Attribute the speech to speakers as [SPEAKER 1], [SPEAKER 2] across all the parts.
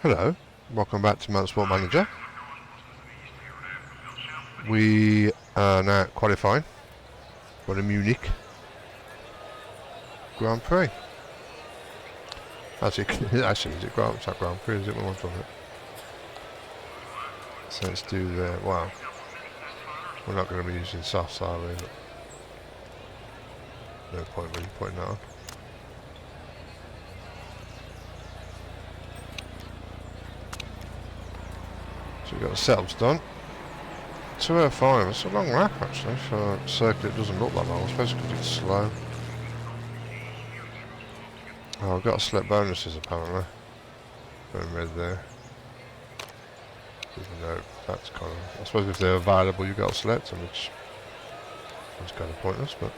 [SPEAKER 1] Hello, welcome back to Motorsport Manager. We are now qualifying for the Munich Grand Prix. Actually, is it Grand Prix? Is it one from it? So let's do the. Wow, we're not going to be using softs, are we? No point really putting that on. So we've got the setups done. 2:05. It's a long lap actually for a circuit. It doesn't look that long. I suppose because it's slow. Oh, I've got to select bonuses apparently. Going red there. Even though that's kind of. I suppose if they're available, you've got to select them, which is kind of pointless. But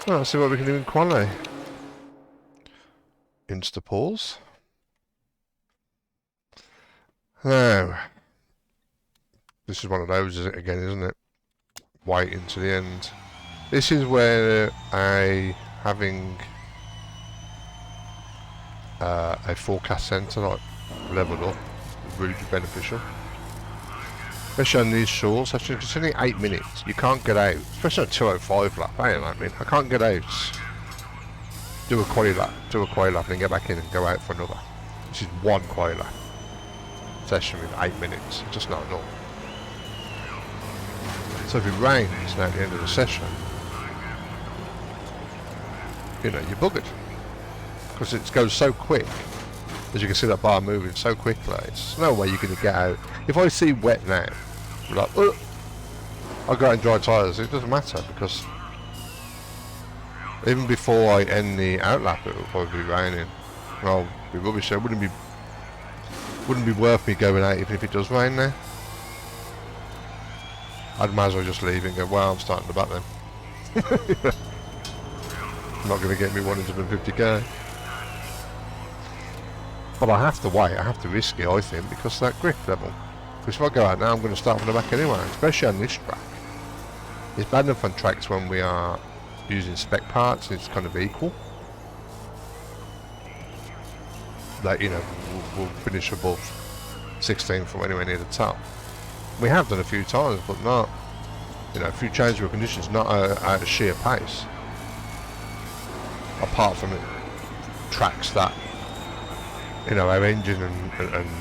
[SPEAKER 1] well, let's see what we can do in quali. Insta pause. Now, this is one of those again, isn't it? Waiting to the end. This is where having a forecast centre like leveled up is really beneficial. Especially on these shorts, actually, it's only 8 minutes. You can't get out, especially on 2:05 lap. I can't get out. Do a quali lap, and then get back in and go out for another. This is one quali lap session with 8 minutes. It's just not enough. So if it rains now at the end of the session, you know, you're buggered. Because it goes so quick. As you can see that bar moving so quickly, it's no way you're going to get out. If I see wet now, I'm like, I'll go out and dry tyres. It doesn't matter because even before I end the outlap, it will probably be raining. Well, it'll be rubbish. So it wouldn't be worth me going out even if it does rain there. I'd might as well just leave and go, well, I'm starting the back then. Not going to get me 150k. But I have to wait, I have to risk it, I think, because of that grip level. Because if I go out now, I'm going to start from the back anyway, especially on this track. It's bad enough on tracks when we are using spec parts, it's kind of equal. That, you know, we'll finish above 16 from anywhere near the top. We have done a few times, but not, you know, a few changeable conditions, not at a sheer pace. Apart from it, tracks that, you know, our engine and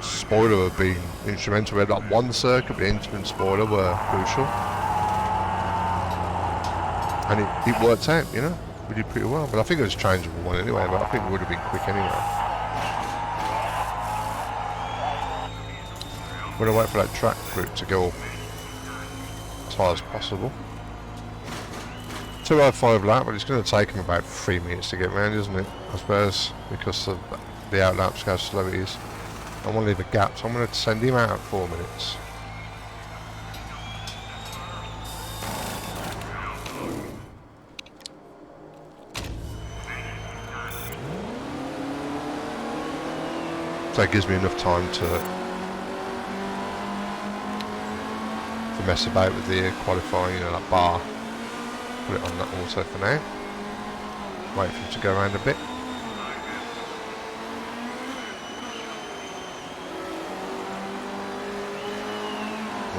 [SPEAKER 1] spoiler have been instrumental. We had like one circuit, the engine and spoiler were crucial. And it worked out, you know, we did pretty well. But I think it was a changeable one anyway, but I think it would have been quick anyway. I'm going to wait for that track grip to go up as high as possible. 2:05 lap, but it's going to take him about 3 minutes to get round, isn't it? I suppose, because of the out laps, how slow it is. I want to leave a gap, so I'm going to send him out at 4 minutes. So it gives me enough time to mess about with the qualifying, you know, that bar. Put it on that auto for now. Wait for him to go around a bit.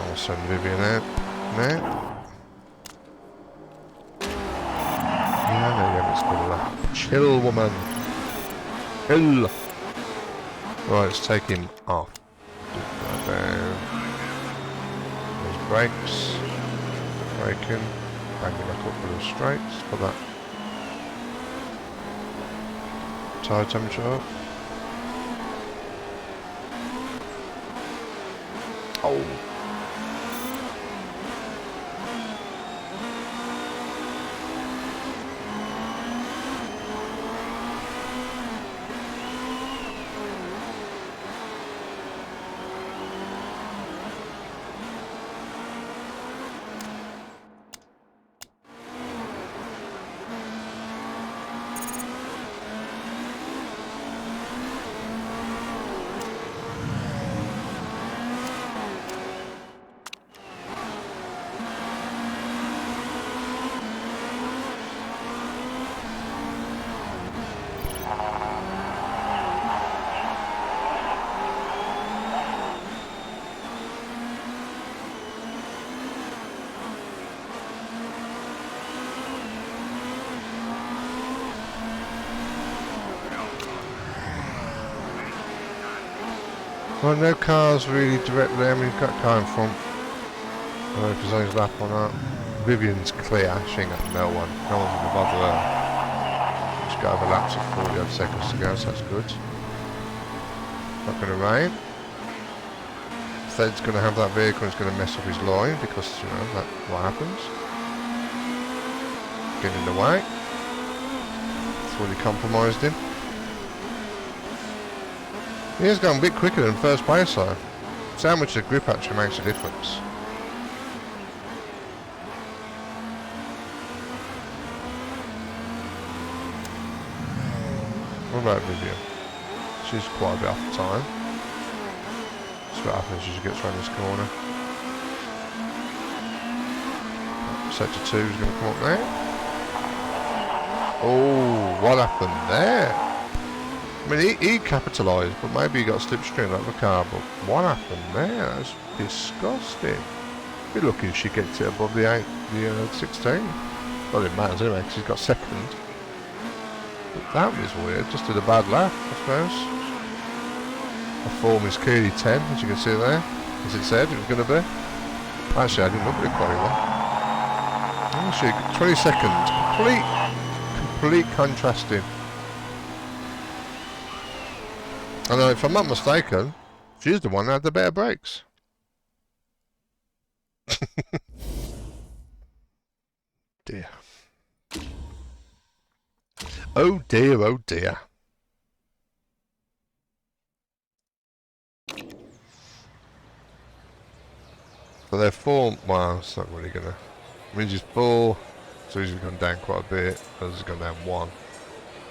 [SPEAKER 1] I'll send Vivian out now. Yeah, there you go, it's good enough. Chill, woman. Chill. Right, let's take him off. Right down. There's brakes. Braking. Bang it back up for the straights. Put that tyre temperature up. Oh. Well, no cars really directly. I mean, you've got a car in front. I don't know if there's any lap on that. Vivian's clear. She ain't got no one. No one's going to bother her. She's got over laps of 40 odd seconds to go, so that's good. Not going to rain. Thed's going to have that vehicle and it's going to mess up his line because, you know, that's what happens. Getting in the way. That's what he compromised him. He has gone a bit quicker than first place though. See how much the grip actually makes a difference. What about Vivian? She's quite a bit off the time. That's what happens as she gets around this corner. Sector 2 is going to come up there. Oh, what happened there? I mean, he capitalised, but maybe he got slipstream out of the car, but what happened there? That's disgusting. Be lucky if she gets it above the 16. Well, it matters anyway, because he's got second. But that was weird, just did a bad lap, I suppose. The form is clearly 10, as you can see there, as it said it was going to be. Actually, I didn't look at it quite well. Actually, 20 seconds, complete contrasting. And if I'm not mistaken, she's the one that had the better brakes. Dear. Oh dear, oh dear. So they're 4, well, it's not really gonna, I mean, she's 4, so he's gone down quite a bit, others have gone down 1.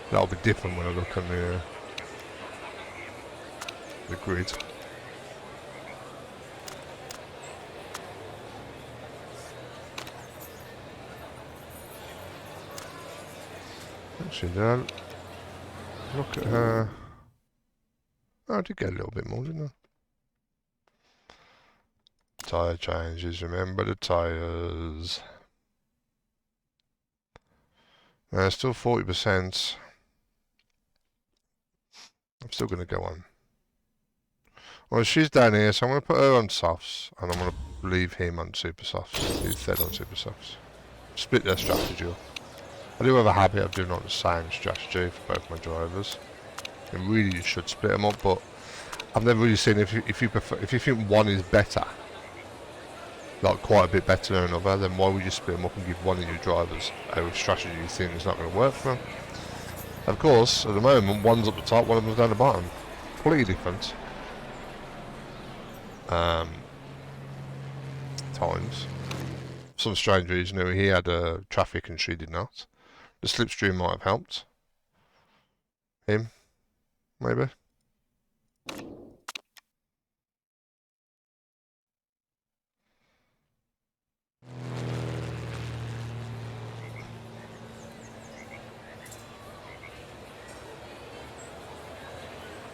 [SPEAKER 1] That'll be different when I look on the grid. Actually, don't look at her. Oh, I did get a little bit more, didn't I? Tyre changes, remember the tyres. Still 40%. I'm still going to go on. Well, she's down here, so I'm going to put her on softs, and I'm going to leave him on super softs. Leave Thed on super softs. Split their strategy up. I do have a habit of doing not the same strategy for both my drivers. And really, you should split them up, but I've never really seen if you think one is better, like quite a bit better than another, then why would you split them up and give one of your drivers a strategy you think is not going to work for them? Of course, at the moment, one's up the top, one of them's down the bottom. Completely different. Times. For some strange reason, he had traffic and she did not. The slipstream might have helped him, maybe.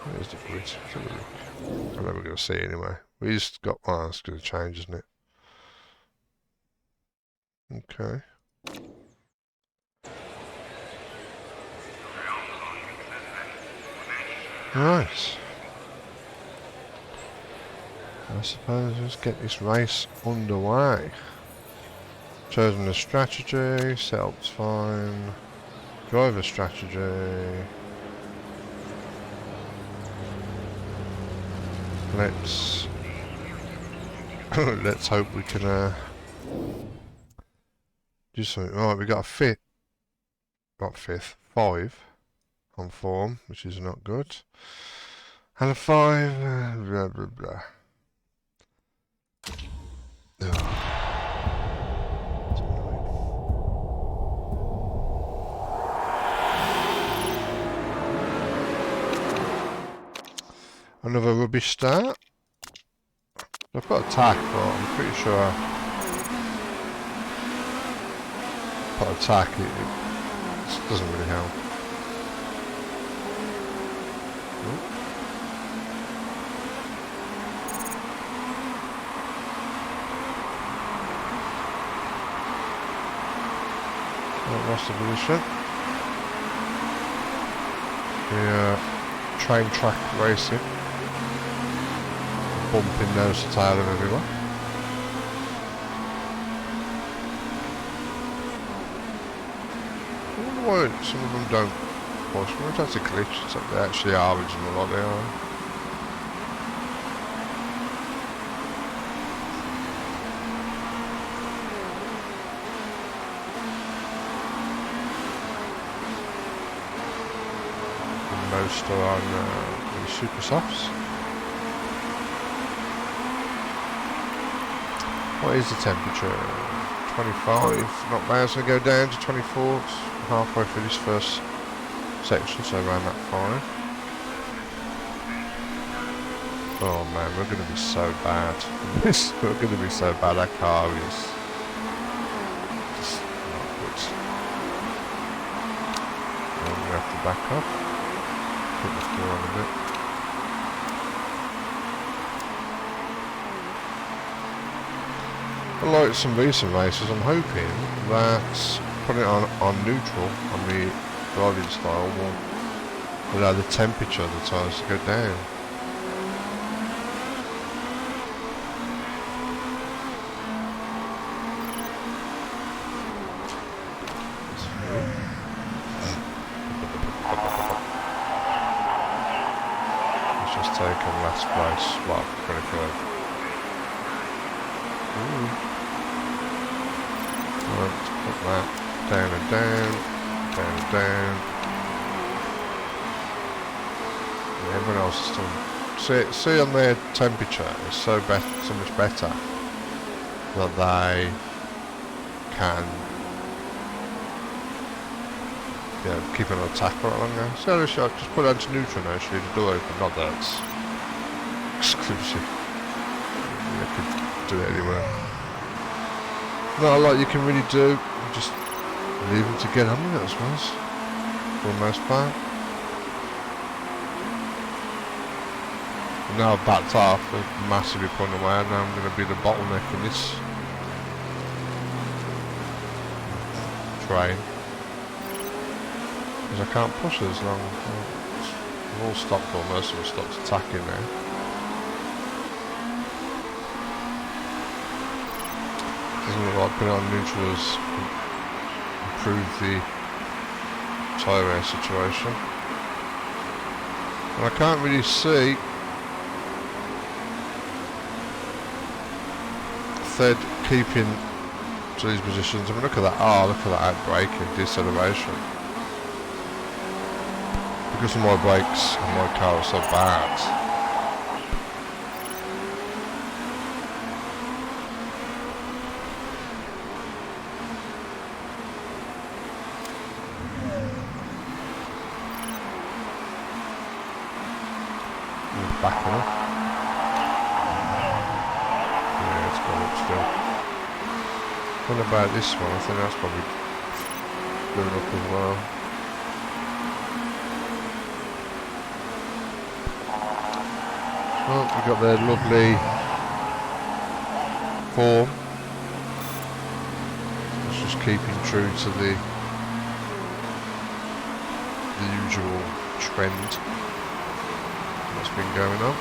[SPEAKER 1] Where's the grid? Let's have a look. I don't know we're going to see it anyway. We just got, oh, it's going to change, isn't it? Okay. Right. I suppose let's get this race underway. Chosen a strategy, setup's fine. Driver strategy. Let's let's hope we can do something. Right, we got a fifth, not fifth, 5 on form, which is not good, and a 5. Blah blah blah. Oh. Another rubbish start. I've got attack, but I'm pretty sure put attack, it doesn't really help. Lost the position. The train track racing. bumping nose to tail of everyone. I wonder why some of them don't push. I wonder if that's a glitch. It's like they actually are original, like they are. Most are on the super softs. What is the temperature? 25. Not bad. It's going to go down to 24. It's halfway through this first section, so around that 5. Oh man, we're going to be so bad. We're going to be so bad. That car is just not good. I'm going to have to back up. Put the floor on a bit. Like some recent races, I'm hoping that putting it on neutral on the driving style will allow the temperature of the tyres to go down. Taken last place, well, 23rd. Right, put that down and down, down and down. Yeah, everyone else is still. See on their temperature, it's so much better that they can, yeah, keep an attack for it longer. So just put it onto neutral now, actually, the door open, not that it's exclusive. You could do it anywhere. Not a lot you can really do, you just leave them to get on with it, I suppose, for the most part. And now I've backed off, I've massively put away, and now I'm going to be the bottleneck in this train. Because I can't push it as long. We've all stopped, or most of them stopped attacking now. Doesn't look like putting it on neutral has improved the tyre air situation. And I can't really see Third keeping to these positions. I mean, look at that. Oh, look at that outbraking, deceleration. Because of my brakes and my car are so bad. Backing up. Yeah, it's gone up still. What about this one? I think that's probably going up as well. Well, we've got their lovely form. It's just keeping true to the usual trend that's been going on.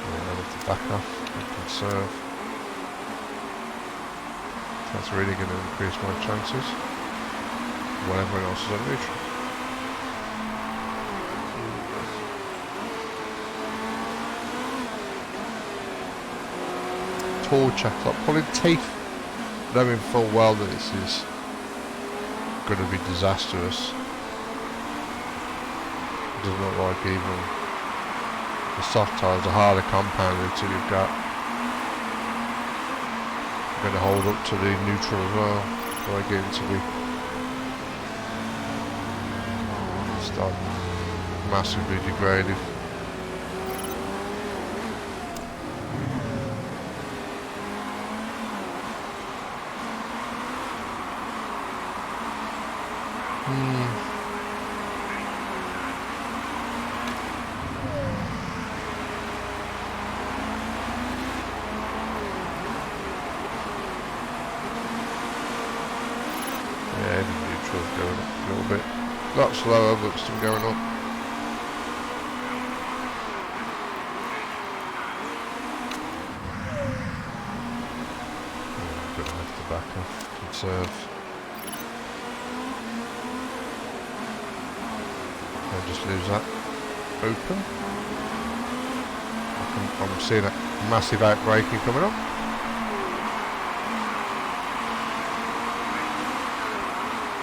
[SPEAKER 1] Yeah, I have to back off and conserve. That's really going to increase my chances when everyone else is on neutral. Torch act up, pulling teeth, knowing full well that this is going to be disastrous. It doesn't look like even the soft tyres are harder compounded until you've got going to hold up to the neutral as well, so I get into the start massively degraded. lot slower, but still going up. I'm gonna have to back off, conserve. I'll just lose that open. I'm seeing a massive outbraking coming up.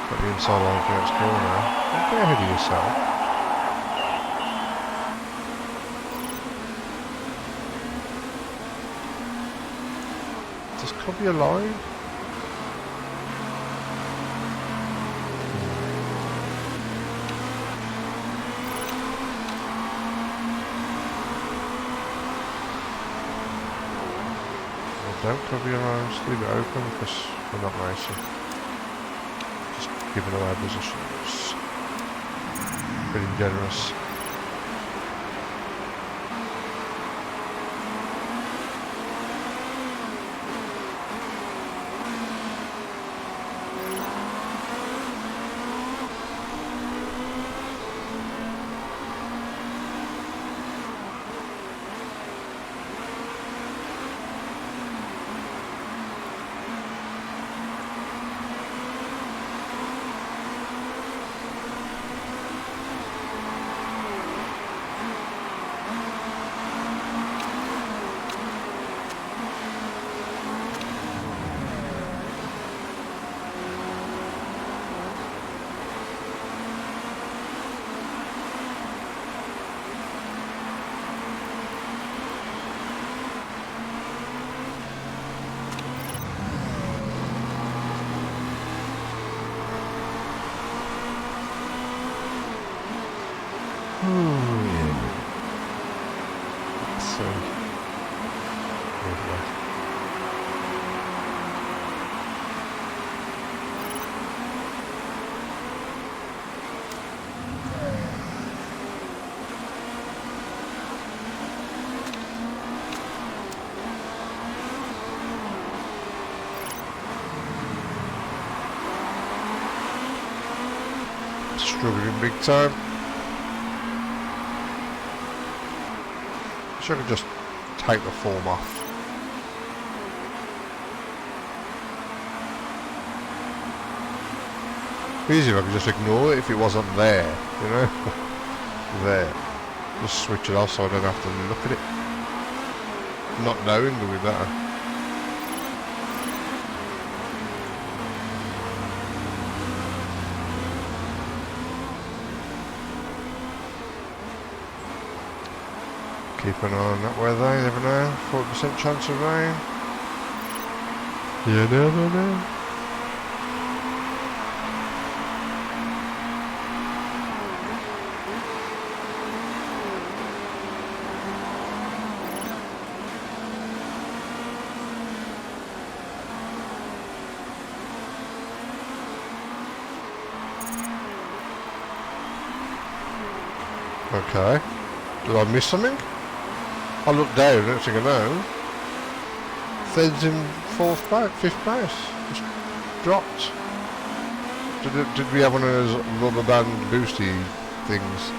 [SPEAKER 1] Got the inside line for next corner. Don't get ahead of yourself. Just cover your line. Don't cover your eyes, leave it open because we're not racing. Just giving away positions. Being generous. Struggling big time. Should have just take the form off. Easy if I could just ignore it if it wasn't there, you know? There. Just switch it off so I don't have to look at it. Not knowing would be better. Keep an eye on that weather, you never know. 40% chance of rain. You never know. Okay. Did I miss something? I looked down, next thing I know, Thed's in fifth place. Just dropped. Did we have one of those rubber band boosty things?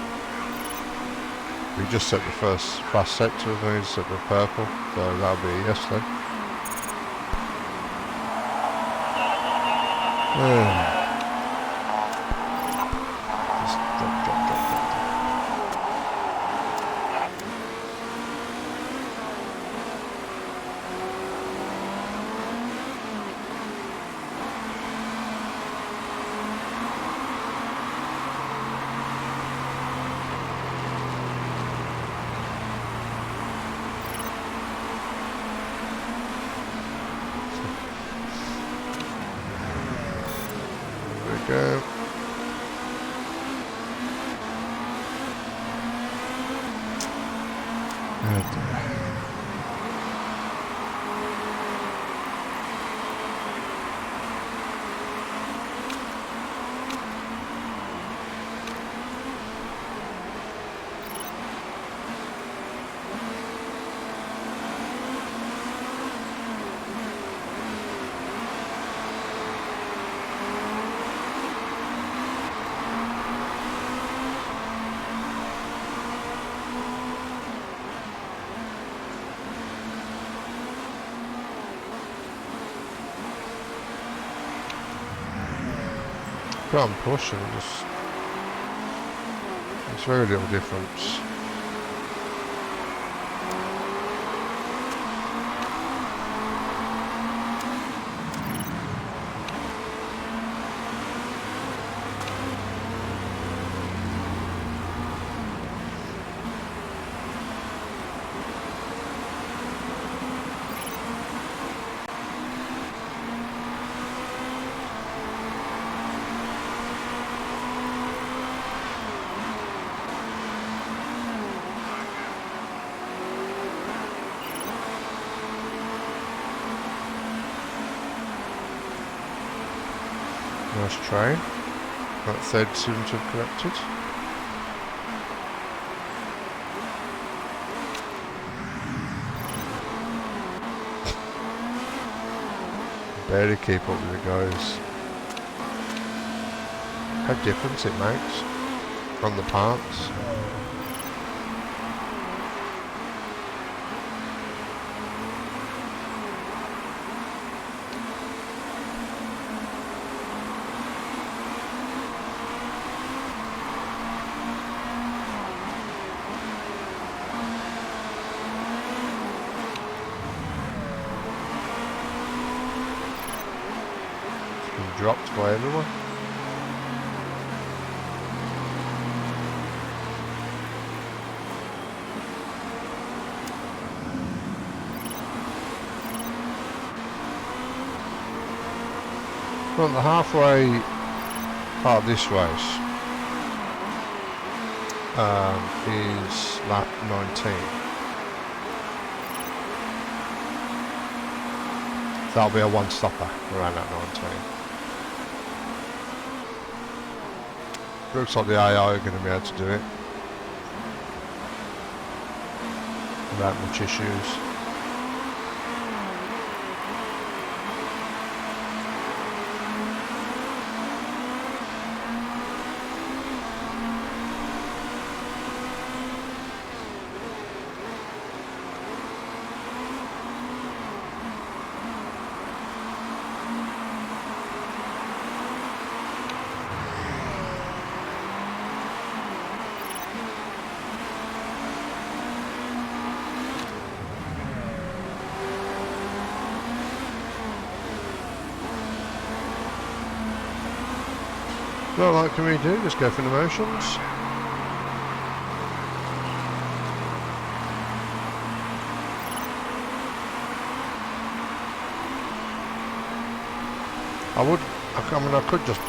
[SPEAKER 1] We just set the first fast sector, and we set the purple, so that'll be a yes then. Just drop. Go. put on push and just... It's very little difference. Nice train. That third seems to have collected. Barely keep up with the guys. How difference it makes on the parts. Dropped by everyone. Well, the halfway part of this race is lap 19. That'll be a one-stopper around lap 19. Looks like the AI are going to be able to do it without much issues. Well, what can we do? Just go for the motions. I could just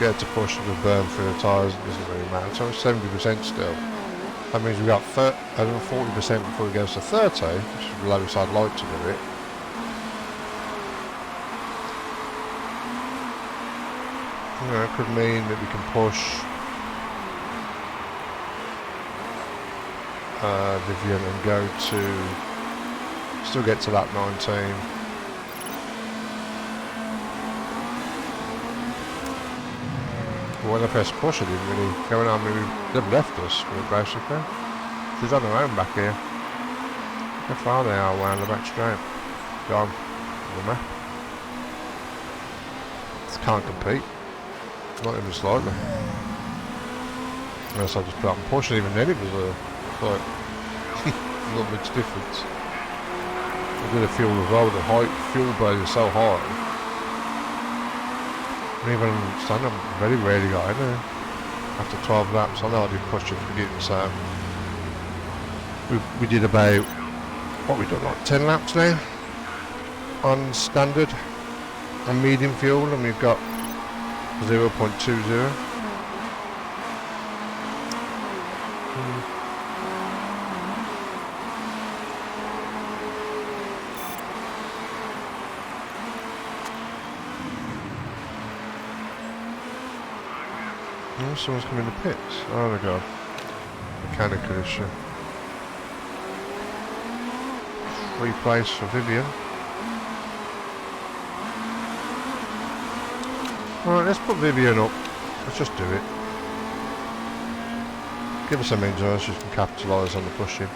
[SPEAKER 1] get to push and just burn through the tyres, it doesn't really matter. So it's 70% still. That means we've got 40% before it goes to 30, which is the lowest I'd like to do it. You know, it could mean that we can push Vivian and go to, still get to lap 19. But when I pressed push, I didn't really go on. I mean, they've left us, basically. She's on her own back here. How far they are away on the back straight. Gone. On the map. Just can't compete. Not even slightly. Unless I just put up and push, and even then it was like not much difference. I did a fuel as well, the fuel burn is so high. And even standing up, very rarely got in there. After 12 laps, I know I did push it for getting so. We did about, what we done, like 10 laps now? On standard, on medium fuel, and we've got 0.20. Oh, someone's coming in the pits. Oh my god. Mechanical issue. Free place for Vivian. Alright, let's put Vivian up. Let's just do it. Give her some engine so she can capitalise on the pushing.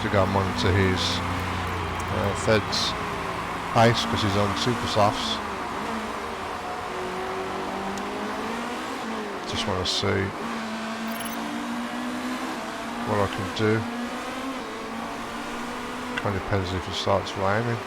[SPEAKER 1] to go and monitor his feds pace because he's on super softs. Just want to see what I can do. Kind of depends if it starts raining.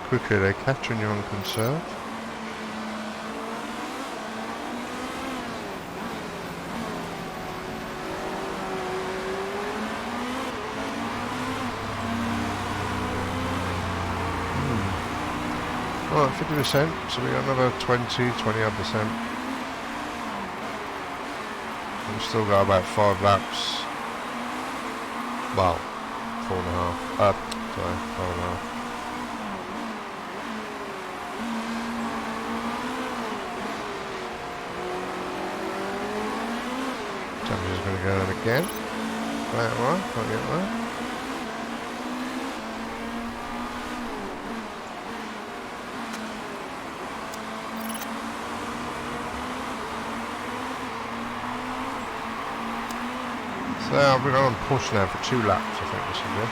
[SPEAKER 1] Quickly they catch when you're on conserve. Alright, 50%, so we got another 20-odd%. We've still got about 5 laps. Well, 4.5. Sorry, 5.5. Temperature's going to go down again. Right, can't get that. So I've been on push now for 2 laps, I think this is good.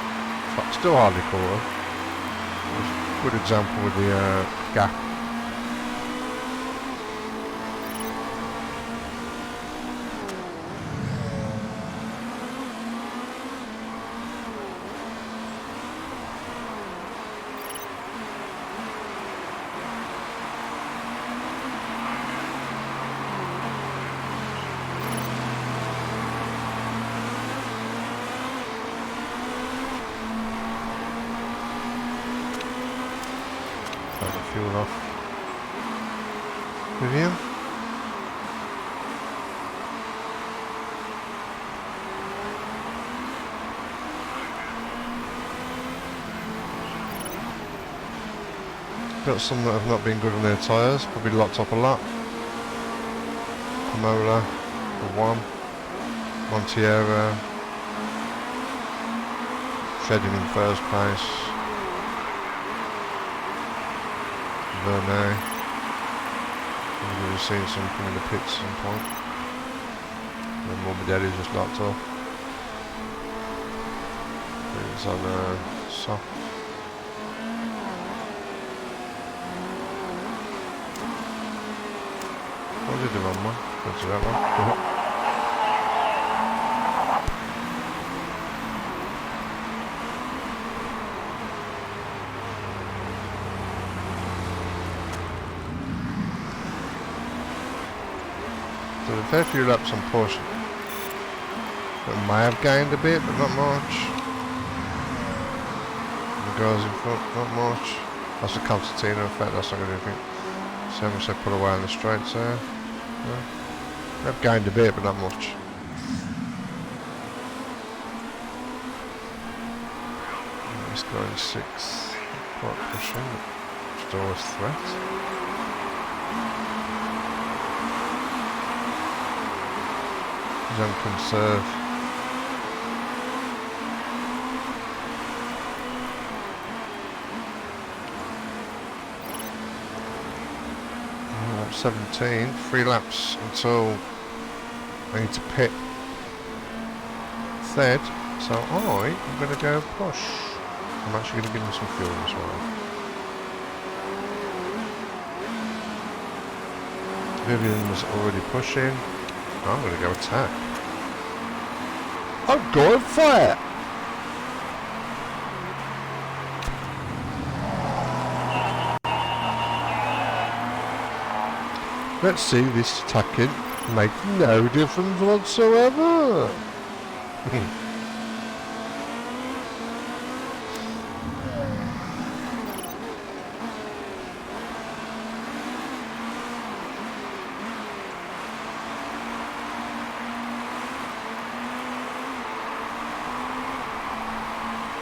[SPEAKER 1] Still hardly caught. Good example with the gap. Fuel off with you. Got some that have not been good on their tyres, probably locked up a lot. Pomola for 1, Montiera shedding in first place. Vernay. We've seen something in the pits at some point. And Morbidelli just locked off. It's on soft. What did the wrong one? Go to that one. So a fair few laps on push. That may have gained a bit, but not much. The guys in front, not much. That's a Constantino effect, that's not going to do anything. So much they put away on the straights there. No. They've gained a bit, but not much. He's going 6th. Quite pushing, but still a threat. He's on conserve. Lap 17, 3 laps until I need to pit third, so I'm going to go push. I'm actually going to give him some fuel as well. Vivian was already pushing. I'm going to go attack. I'm going for it! Let's see this attacking make no difference whatsoever.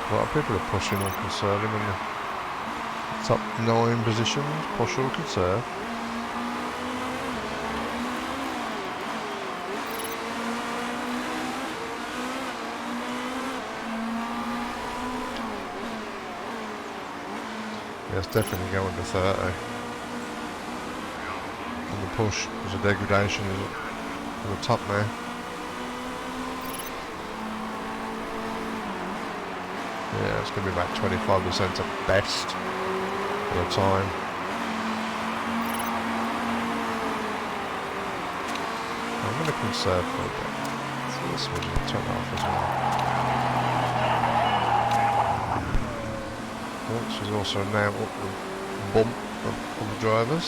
[SPEAKER 1] A lot of people are pushing or conserving in the top 9 positions. Push or conserve. Yeah, it's definitely going to 30. And the push, there's a degradation on the top now. Yeah, it's going to be about 25% at best for the time. I'm going to conserve for a bit. So this will turn off as well. Which is also now up the bump of the drivers.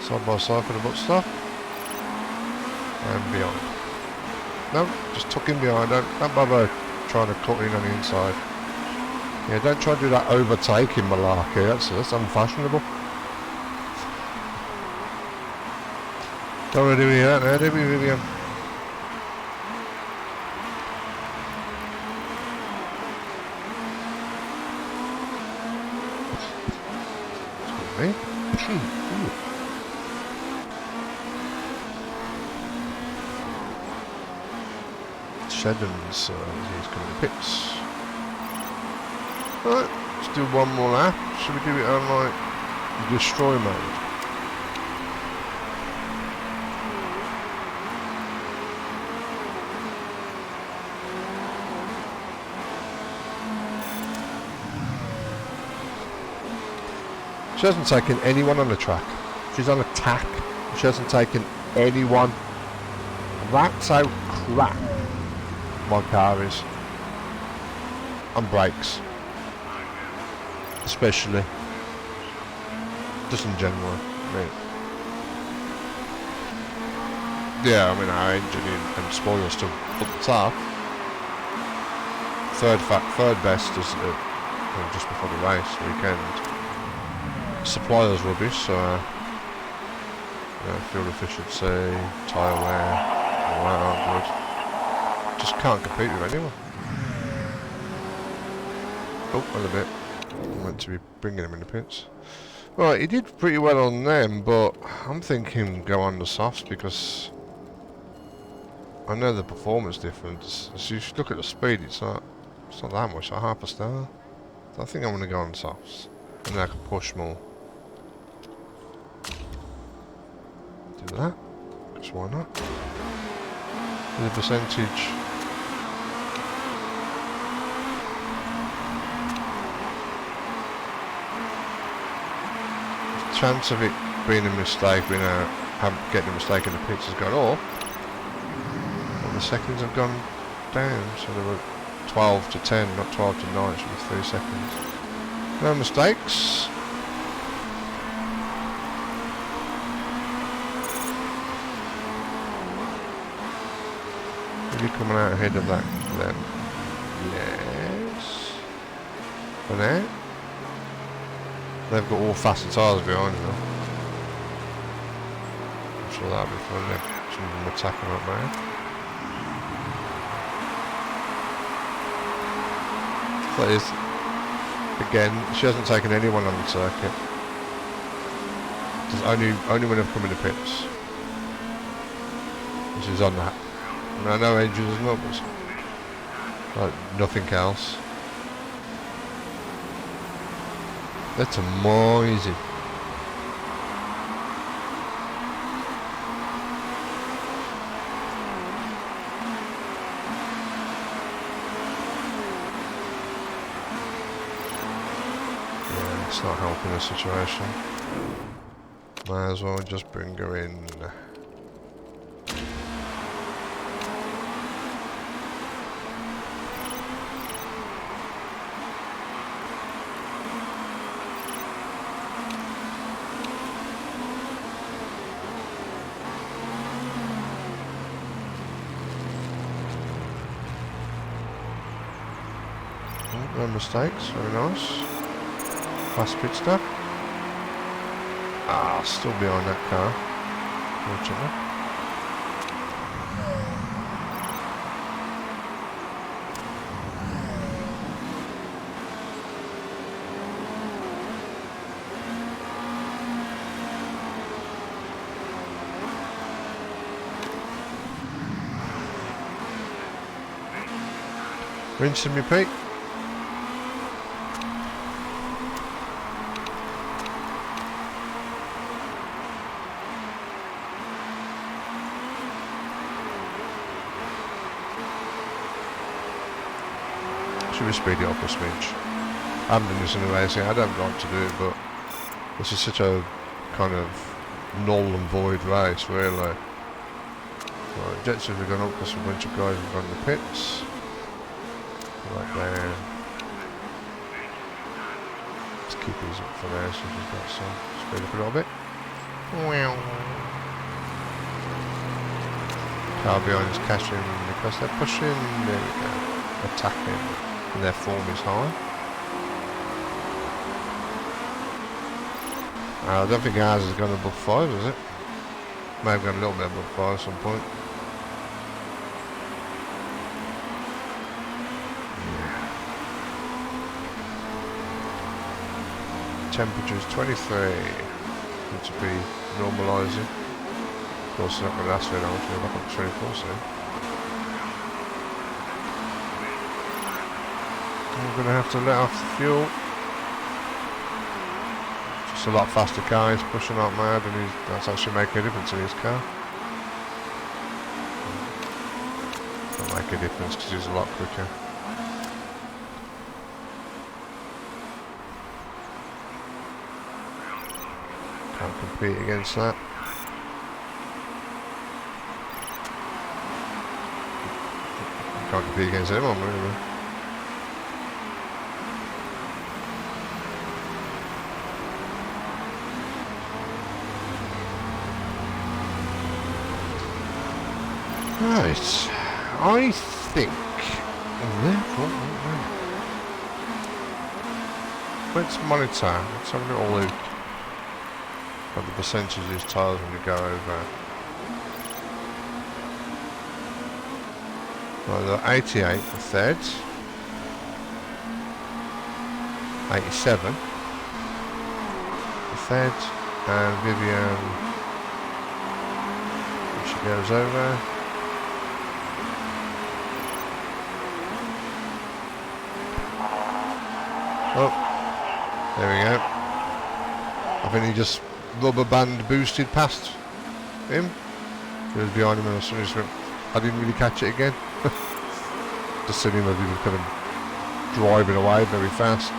[SPEAKER 1] Side by side for the butt stop. And beyond. No, just tuck in behind, don't bother trying to cut in on the inside. Yeah, don't try to do that overtaking malarkey, that's unfashionable. Don't want to do any of that now, do we, Vivian? Excuse me. Shedden's he's coming to pits. Right, let's do one more lap. Should we do it on like destroy mode? She hasn't taken anyone on the track. She's on attack. She hasn't taken anyone. That's how crap my car is. On brakes. Especially. Just in general. I mean, yeah, I mean our engine and spoilers still up the top. Third best is just before the race weekend. Supplier's rubbish, so fuel efficiency, tyre wear, all that aren't good. Just can't compete with anyone. Oh, wait a bit. I'm meant to be bringing him in the pits. Right, he did pretty well on them, but I'm thinking go on the softs because I know the performance difference. So you should look at the speed, it's not that much, like half a star. So I think I'm going to go on softs, and then I can push more. Do that, because why not? The percentage. The chance of it being a mistake, getting a mistake in the pits has gone up. But the seconds have gone down, so they were 12 to 10, not 12 to 9, it should be 3 seconds. No mistakes. Are you coming out ahead of that then? Yes. For now. They've got all faster tyres behind them. I'm sure that'll be fun. Some of them attacking up there. That is, again, she hasn't taken anyone on the circuit. There's only when they've come in the pits. Which is on that. I mean, I know engines and numbers. Like nothing else. That's amazing. Yeah, it's not helping the situation. Might as well just bring her in. No mistakes, very nice. Fast pit stop. Ah, still behind that car, fortunately. Rinsing me, Pete. Should we speed it up a smidge? I haven't done this in a racing. I don't like to do it, but this is such a kind of null and void race, really. Right, jets have gone up because a bunch of guys have gone in the pits. Right there. Let's keep these up for there so we've got some. Speed up a little bit. Car behind is catching because they're pushing. There we go. Attacking. And their form is high. I don't think ours has gone above 5, has it? May have gone a little bit above 5 at some point. Temperature is 23. Need to be normalising. Of course, it's not going to last very long until we're back up to 24 soon. I'm going to have to let off the fuel. Just a lot faster car, he's pushing like mad, and that's actually making a difference in his car. Don't make a difference because he's a lot quicker. Can't compete against that. Can't compete against anyone, really. Right, I think. Let's monitor. Let's have a little look at the percentage of these tyres when we go over. Right, they're 88 for third, 87 for third, and Vivian, if she goes over. Oh, there we go. I think he just rubber band boosted past him. He was behind him and I didn't really catch it again. Just seen him as he was kind of driving away very fast.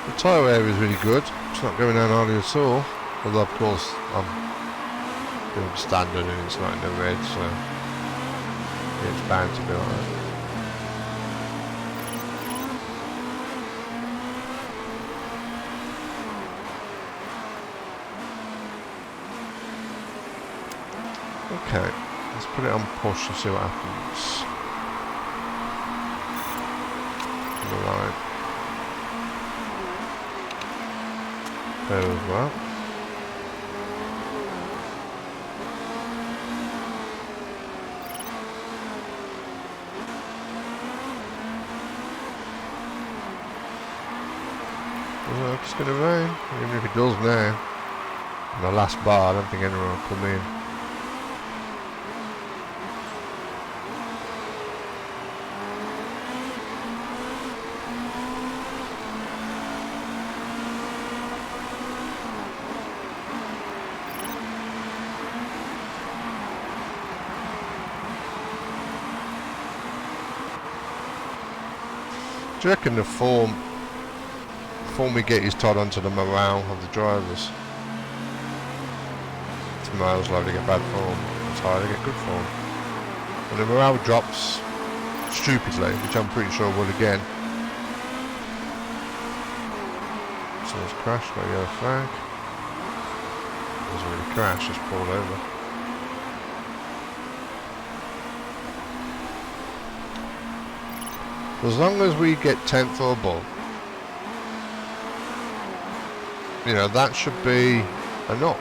[SPEAKER 1] The tyre wear is really good. It's not going down hardly at all. Although of course I'm doing standard and it's not in the red, so yeah, it's bound to be like that. Okay, let's put it on push and see what happens. Alright. There as well. Well, it's going to rain, even if it does now. On the last bar, I don't think anyone will come in. Do you reckon the form we get is tied onto the morale of the drivers? Tomorrow's likely to get bad form, it's hard to get good form. When the morale drops stupidly, which I'm pretty sure will again. Someone's crashed by yellow flag. Doesn't really crash, just pulled over. As long as we get 10th or above, you know, that should be enough.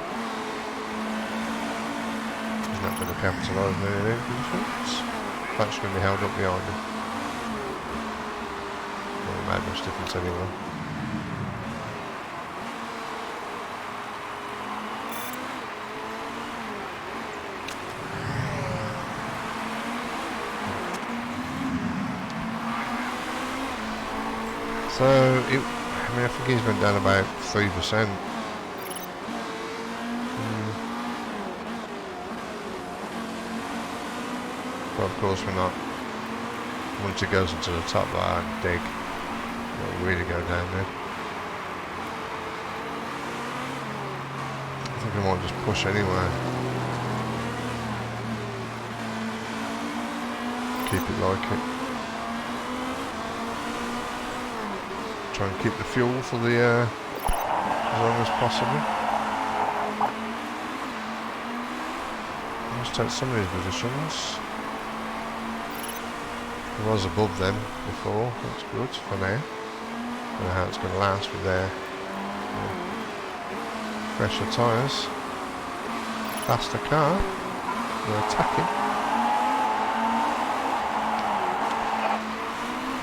[SPEAKER 1] He's not going to capitalise on any of these things. That's going to be held up behind him. won't make much difference anyway. So, I mean, I think he's went down about 3%. But of course we're not, once it goes into the top bar and dig, it'll really go down there. I think I might just push anyway. Keep it like it. Try and keep the fuel for the as long as possible. Let's take some of these positions. I was above them before, that's good for now. I don't know how it's going to last with their fresher tyres. Faster car, they're attacking.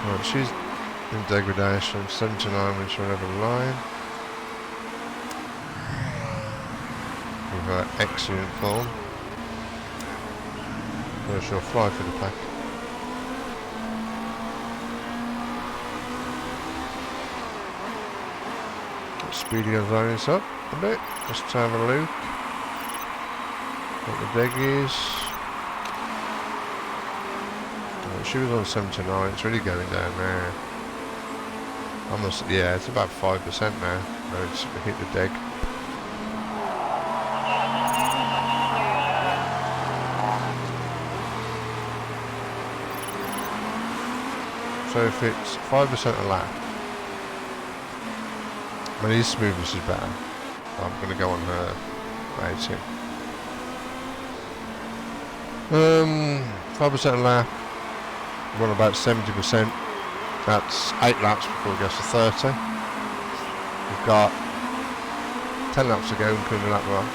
[SPEAKER 1] Right, she's in degradation, 79 when she'll have a line. With her excellent form. So she'll fly for the pack. Speedy Gonzalez up a bit, just to have a look what the dig is. Oh, she was on 79, it's really going down there. Almost, yeah, it's about 5% now. No, it's hit the dig. So if it's 5% a lap, I mean, his smoothness is better. I'm going to go on her rating. 5% a lap. Run about 70%. That's 8 laps before it goes to 30. We've got 10 laps to go, including the lap run.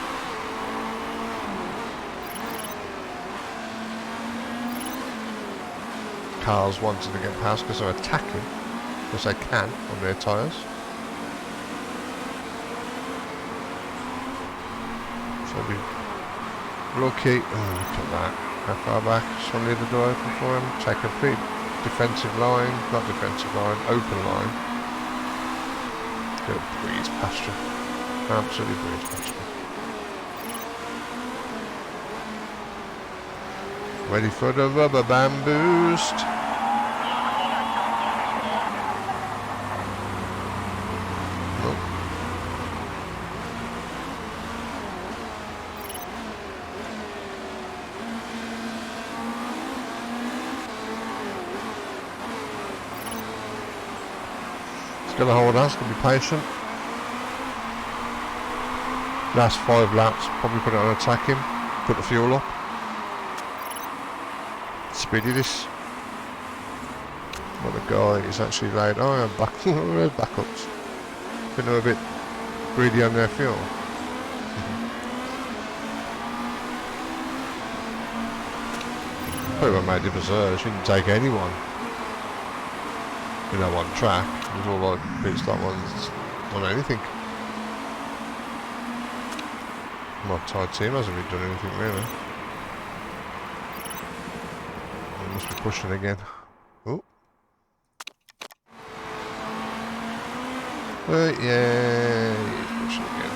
[SPEAKER 1] Cars wanting to get past because they're attacking, because they can on their tyres. So be lucky. Oh, look at that. How far back? Just want to leave the door open for him. Take a pretty defensive line, not defensive line, open line. Gonna breeze past you. Absolutely breeze past you. Ready for the rubber band boost. Nope. It's gonna hold us, gonna be patient. Last 5 laps, probably put it on attacking, put the fuel up. Speedy this. What a guy is actually laid. Oh, I'm back. Backups. Been a bit greedy on their fuel. Probably what made it berserk. She didn't take anyone. You know, on track. It was all like pit stop ones on anything. My tight team hasn't really done anything really. Must be pushing again. Oh. Yeah, he's pushing again.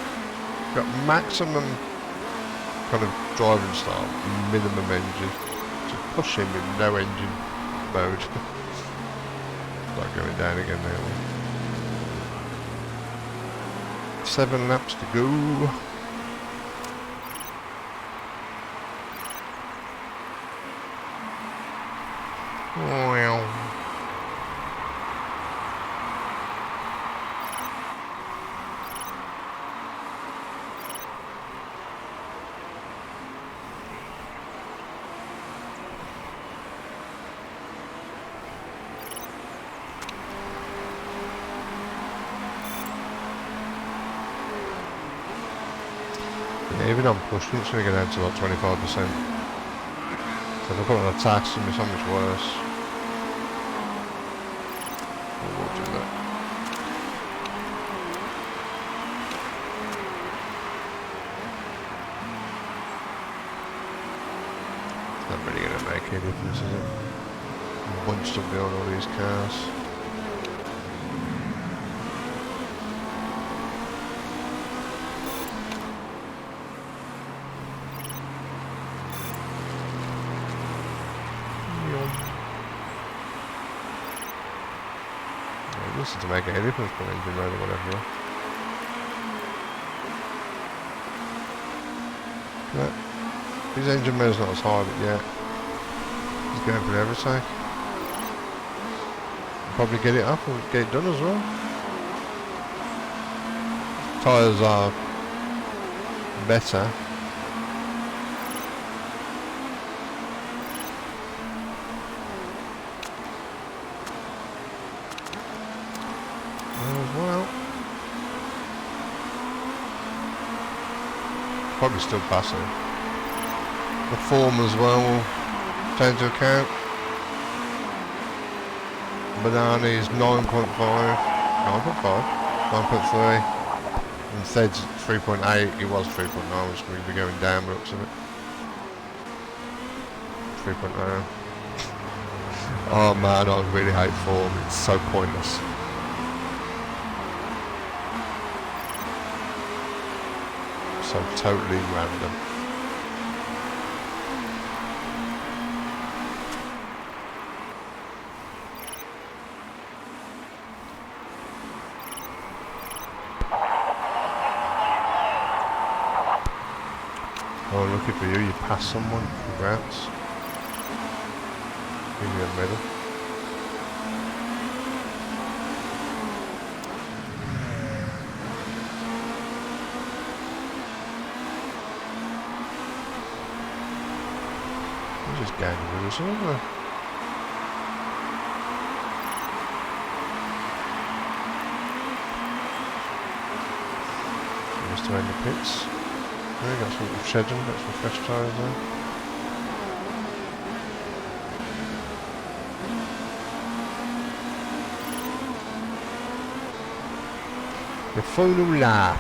[SPEAKER 1] Got maximum kind of driving style, minimum engine. Just pushing with no engine mode. Start going down again now. 7 laps to go. Well. Yeah, even on pushing, it's going to get down to like 25%. So if I put on a tax, it's going to be so much worse. We'll do that. It's not really going to make any difference, is it? I'm bunched up behind all these cars. This is to make any difference for engine mode or whatever. But his engine mode's not as high, but yeah, he's going for everything. Probably get it up and get it done as well. Tyres are better. Well, probably still passing. The form as well will take into account. Banana is 9.5, 9.3, and Thed's 3.8. He was 3.9, which will be going down, but looks of it. 3.9. Oh man, I really hate form. It's so pointless. So totally random. Oh, lucky for you, you passed someone. Congrats. Give you a medal. Just ganging with us, aren't they? Just to end the pits. There, got some shedding, got some fresh tyres there. The final lap.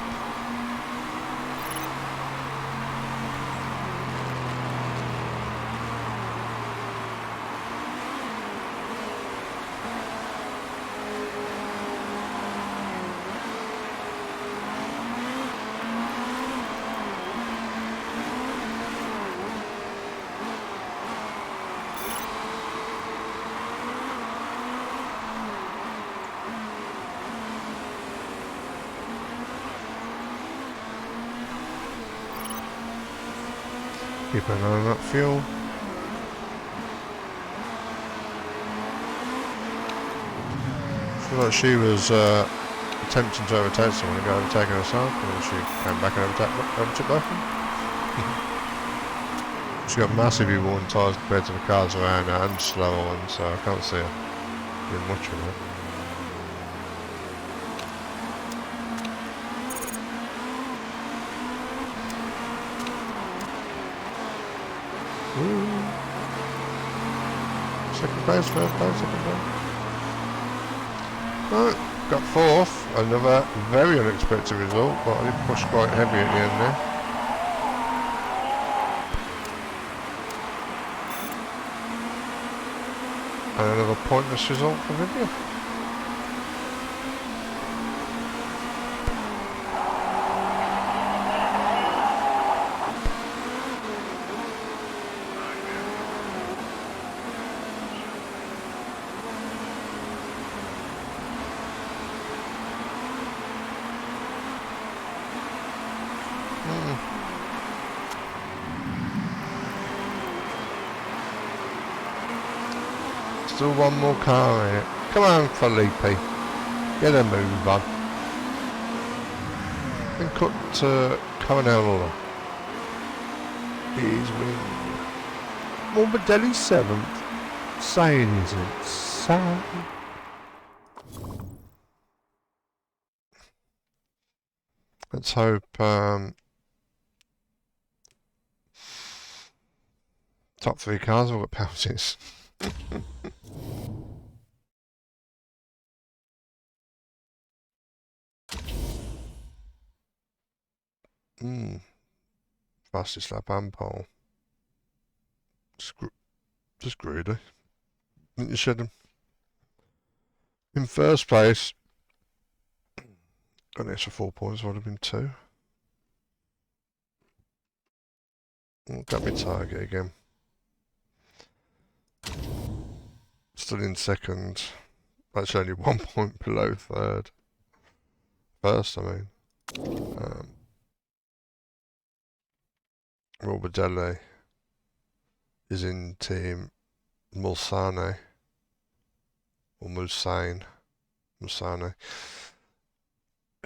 [SPEAKER 1] Keep an eye on that fuel. Feel like she was attempting to overtake someone and got overtaken herself, and then she came back and overtook both of them. She got massively worn tyres compared to the cars around her and slower ones, so I can't see her doing much of it. Second place, first place, second place. Right, got fourth. Another very unexpected result, but I did push quite heavy at the end there. And another pointless result for Vivian. Still one more car in it. Come on, Felipe. Get a move on. And cut to Coronella. He's winning. Morbidelli 7th. Saying is it sad? Let's hope top 3 cars will get penalties. Fastest lap and pole. Just greedy. You should have. In first place, got an extra 4 points, would have been 2. Got me target again. Still in second. That's only 1 point below third. First, I mean. Morbidelli is in team Mulsanne. Or Mulsanne.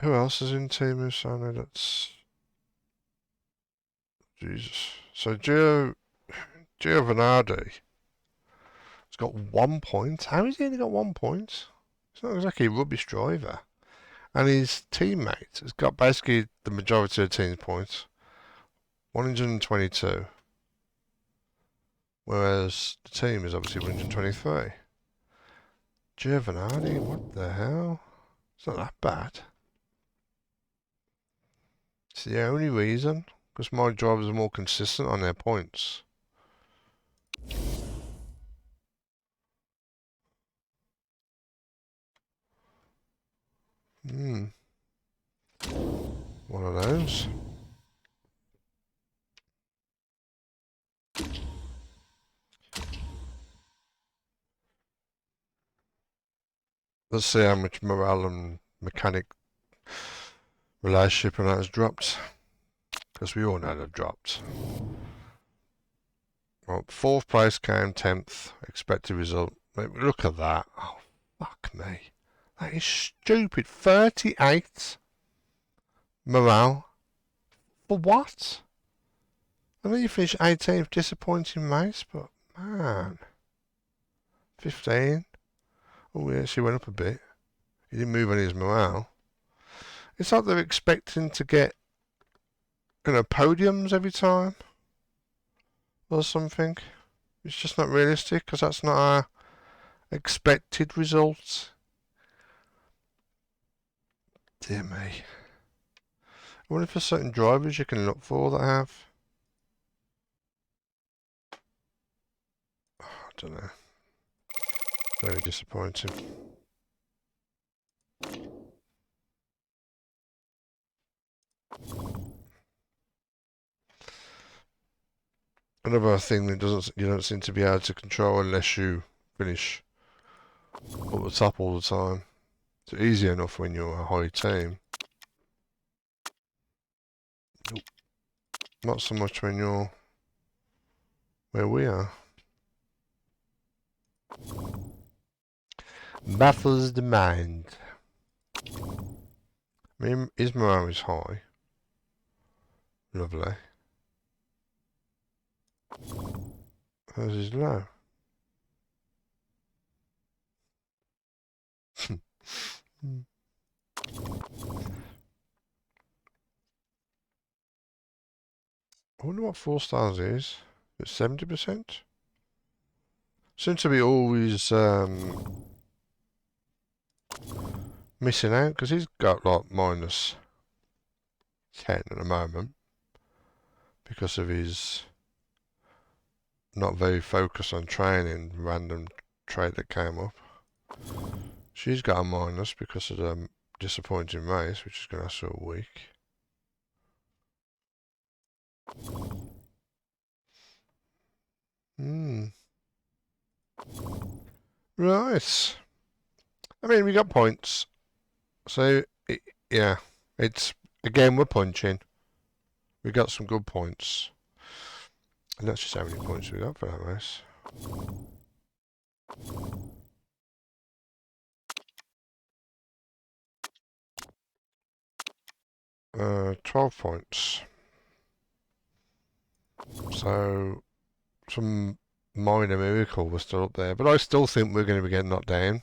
[SPEAKER 1] Who else is in team Mulsanne? That's... Jesus. So Giovanardi has got 1 point. How has he only got 1 point? He's not exactly a rubbish driver. And his teammate has got basically the majority of the team's points. 122. Whereas the team is obviously 123. Giovanardi, what the hell? It's not that bad. It's the only reason. Because my drivers are more consistent on their points. One of those. Let's see how much morale and mechanic relationship and that has dropped. Because we all know they've dropped. Well, 4th place came 10th. Expected result. Look at that. Oh, fuck me. That is stupid. 38 morale. For what? I know you finished 18th. Disappointing race, but man. 15. Oh, yeah, she went up a bit. He didn't move any of his morale. It's like they're expecting to get, podiums every time. Or something. It's just not realistic, because that's not our expected results. Dear me. I wonder if there's certain drivers you can look for that have. I don't know. Very disappointing. Another thing that you don't seem to be able to control unless you finish at the top all the time. It's easy enough when you're a high team. Nope. Not so much when you're where we are. Baffles the mind. I mean, his morale is high. Lovely. How's his low? I wonder what 4 stars is. It's 70%? Seems to be always missing out, because he's got like minus 10 at the moment. Because of his not very focused on training, random trait that came up. She's got a minus because of the disappointing race, which is going to last for a week. Right. I mean, we got points. So, yeah. It's, again, we're punching. We got some good points. And that's just how many points we got for that race. 12 points. So, some minor miracle was still up there. But I still think we're going to be getting knocked down.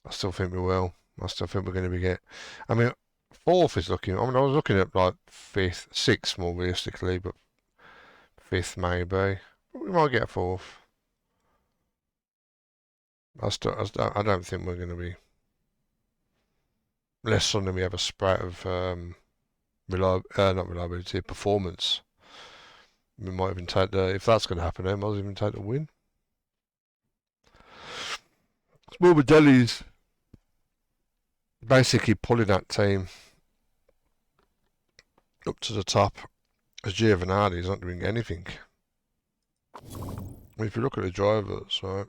[SPEAKER 1] I still think we will. I still think we're going to be I mean, 4th is looking... I mean, I was looking at, like, 5th, 6th more realistically, but 5th maybe. We might get 4th. I don't think we're going to be... Unless suddenly we have a sprout of not reliability, performance. We might even take the, if that's going to happen, then might even take the win. Morbidelli's basically pulling that team up to the top, as Giovinazzi's not doing anything. If you look at the drivers, right?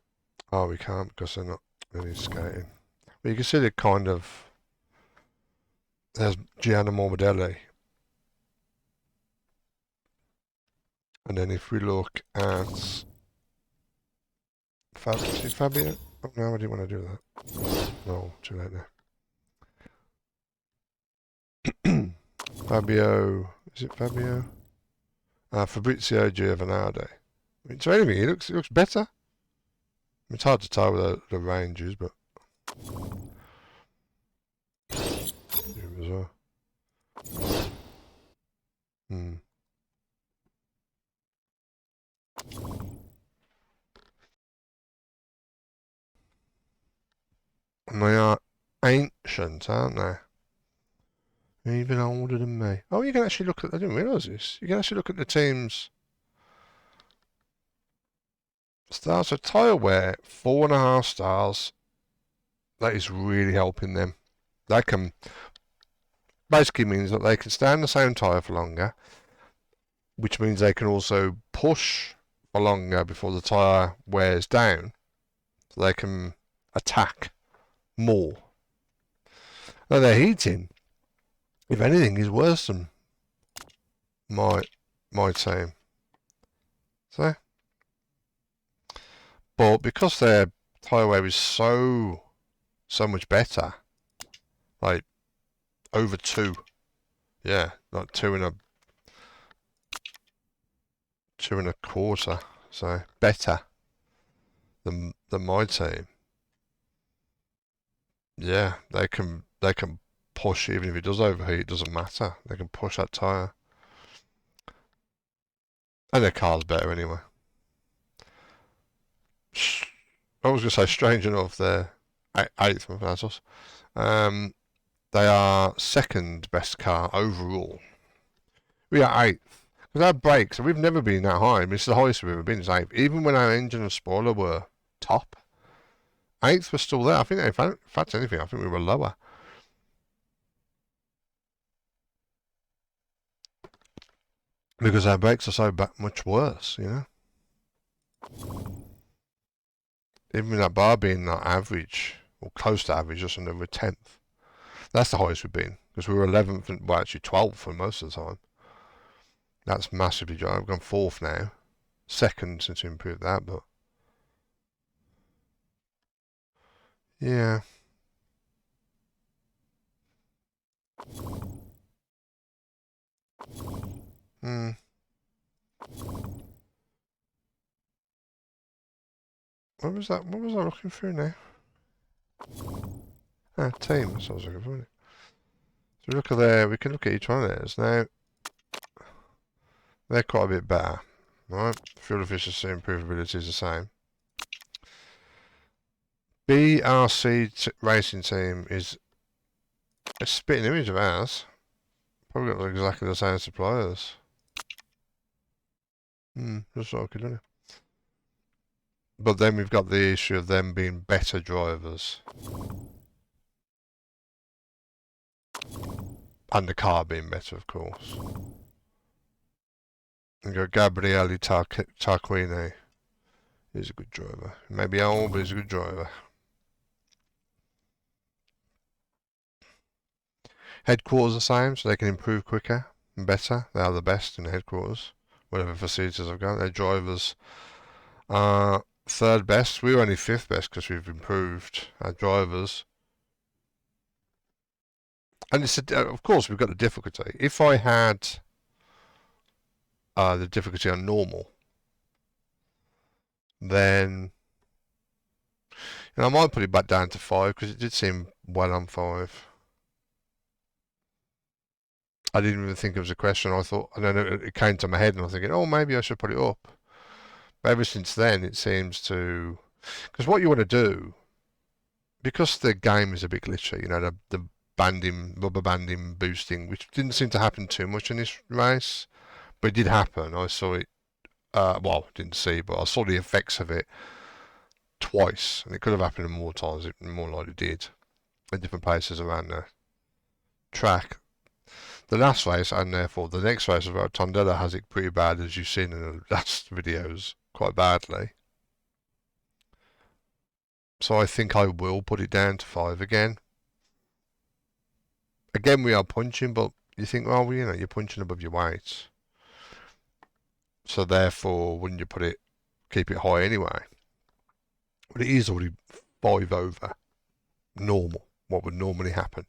[SPEAKER 1] Oh, we can't because they're not really skating. But you can see the kind of, there's Gianna Morbidelli. And then if we look at Fabio, oh no, I didn't want to do that. No, too late now. Fabio, is it Fabio? Fabrizio Giovinazzi. I mean, so anyway, he looks better. It's hard to tell with the ranges, but And they are ancient, aren't they? Even older than me. Oh, you can actually look at, I didn't realise this. You can actually look at the team's stars. So tyre wear, 4.5 stars. That is really helping them. That can, basically means that they can stay on the same tyre for longer, which means they can also push for longer before the tyre wears down. So they can attack more. Now their heating, if anything, is worse than my team. So, but because their tyre wear is so much better, like over 2, yeah, like 2.25, so better than my team. Yeah, they can push even if it does overheat. It doesn't matter. They can push that tyre, and their car's better anyway. I was going to say, strange enough, they're 8th from Vasos. They are 2nd best car overall. We are 8th. Because our brakes, we've never been that high. I mean, it's the highest we've ever been, is 8th. Even when our engine and spoiler were top, 8th was still there. I think, in fact, anything, I think we were lower. Because our brakes are so much worse, you know. Even with that bar being like average, or close to average, just under a 10th. That's the highest we've been. Because we were 11th, and, well, actually 12th for most of the time. That's massively dry. We've gone 4th now. 2nd since we improved that, but yeah. What was that? What was I looking for now? Ah, team. That's what I was looking for. So look at there. We can look at each one of theirs now. They're quite a bit better, right? Fuel efficiency, improvability is the same. BRC racing team is a spitting image of ours. Probably got exactly the same suppliers. Just what I could do. But then we've got the issue of them being better drivers. And the car being better, of course. And go Gabriele Tarquini. He's a good driver. Maybe old, but he's a good driver. Headquarters are the same, so they can improve quicker and better. They are the best in the headquarters. Whatever facilities I've got. Their drivers are 3rd best. We were only 5th best because we've improved our drivers. And it's of course, we've got the difficulty. If I had the difficulty on normal, then I might put it back down to 5 because it did seem well on 5. I didn't even think it was a question. I thought, and then it came to my head, and I was thinking, oh, maybe I should put it up. But ever since then, it seems to, because what you want to do, because the game is a bit glitchy, you know, the banding, rubber banding, boosting, which didn't seem to happen too much in this race, but it did happen. I saw it. Well, didn't see, but I saw the effects of it twice, and it could have happened more times. It more likely did at different places around the track. The last race, and therefore the next race, about Tondela has it pretty bad, as you've seen in the last videos, quite badly. So I think I will put it down to 5 again. Again, we are punching, but you think, well, you know, you're punching above your weight. So therefore, wouldn't you keep it high anyway? But it is already 5 over normal, what would normally happen.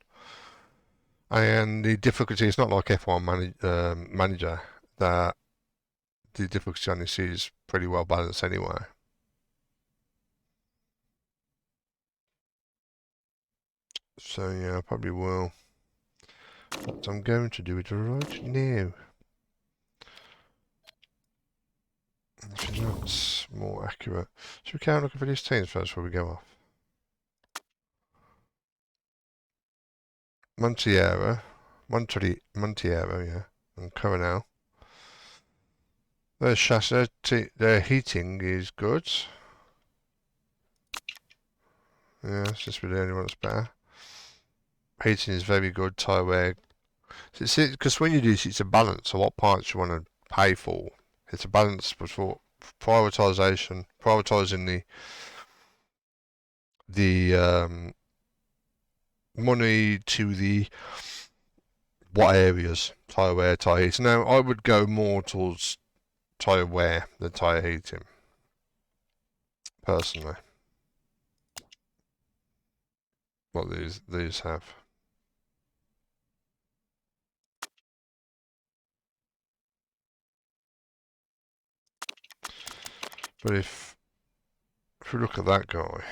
[SPEAKER 1] And the difficulty is not like F1 Manager, that the difficulty on this is pretty well balanced anyway. So yeah, I probably will. What I'm going to do it right now. I think that's more accurate. Should we carry on looking for these teams first before we go off? Montiero, yeah, and Coronel. Their chassis, their heating is good. Yeah, it's just really the only one that's better. Heating is very good. Tyre wear. Because when you do this, it's a balance of what parts you want to pay for. It's a balance before prioritizing the money to the what areas, tyre wear, tyre heating. Now I would go more towards tyre wear than tyre heating, personally. What these have. But if we look at that guy,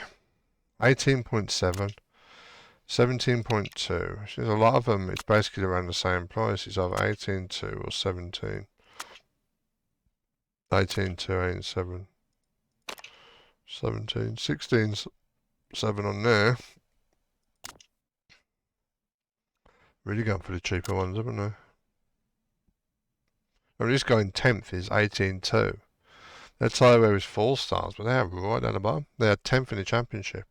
[SPEAKER 1] 18.7, 17.2, which is a lot of them, it's basically around the same price. It's either 18.2 or 17. 18.2, 18.7, 17, 16.7 on there. Really going for the cheaper ones, haven't they? And this guy in 10th is 18.2. Their tyre wear is 4 stars, but they are right down the bottom. They are 10th in the championship.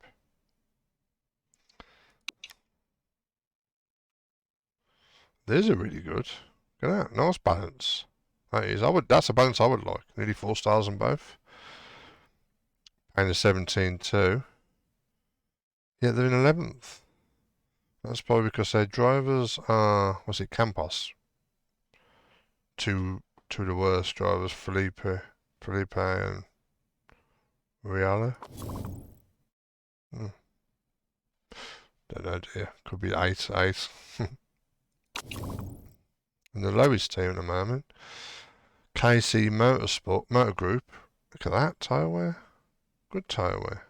[SPEAKER 1] These are really good. Look at that, nice balance. That is, that's a balance I would like. Nearly 4 stars on both. And a 17.2. Yeah, they're in 11th. That's probably because their drivers are, was it Campos? Two of the worst drivers, Felipe and Riala. Don't know, dear. Could be 8. And the lowest team at the moment, KC Motor Group. Look at that, tyre wear. Good tyre wear.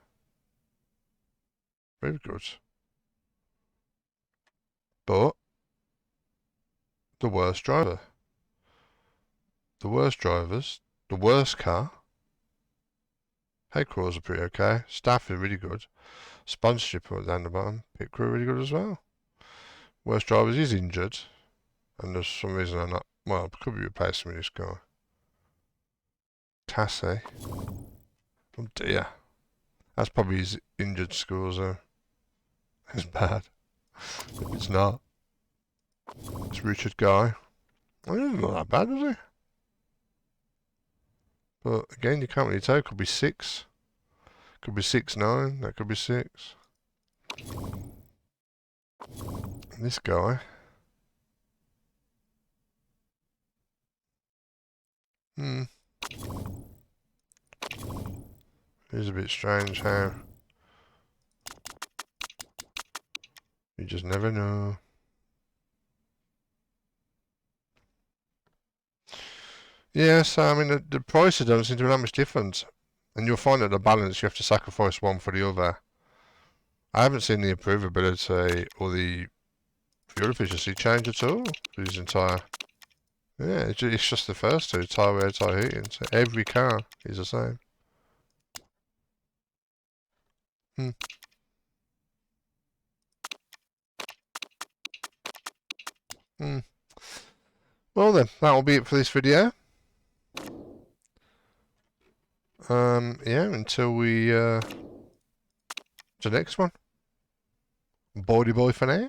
[SPEAKER 1] Very good. But the worst driver. The worst drivers. The worst car. Head crews are pretty okay. Staff is really good. Sponsorship down the bottom. Pit crew really good as well. Worst drivers is injured. And there's some reason I'm not. Well, could be replacing with this guy. Tasse. Oh dear. That's probably his injured scores though. It's bad. If it's not. It's Richard Guy. Well, he's not that bad, is he? But again, you can't really tell. Could be 6. Could be 6-9. That could be 6. And this guy. It's a bit strange how you just never know. Yeah, so I mean the prices don't seem to be that much different. And you'll find that the balance you have to sacrifice one for the other. I haven't seen the improvability or the fuel efficiency change at all for this entire. Yeah, it's just the first two, tyre wear, tyre heating. So every car is the same. Well then, that'll be it for this video. Yeah, until we the next one. Bye for now.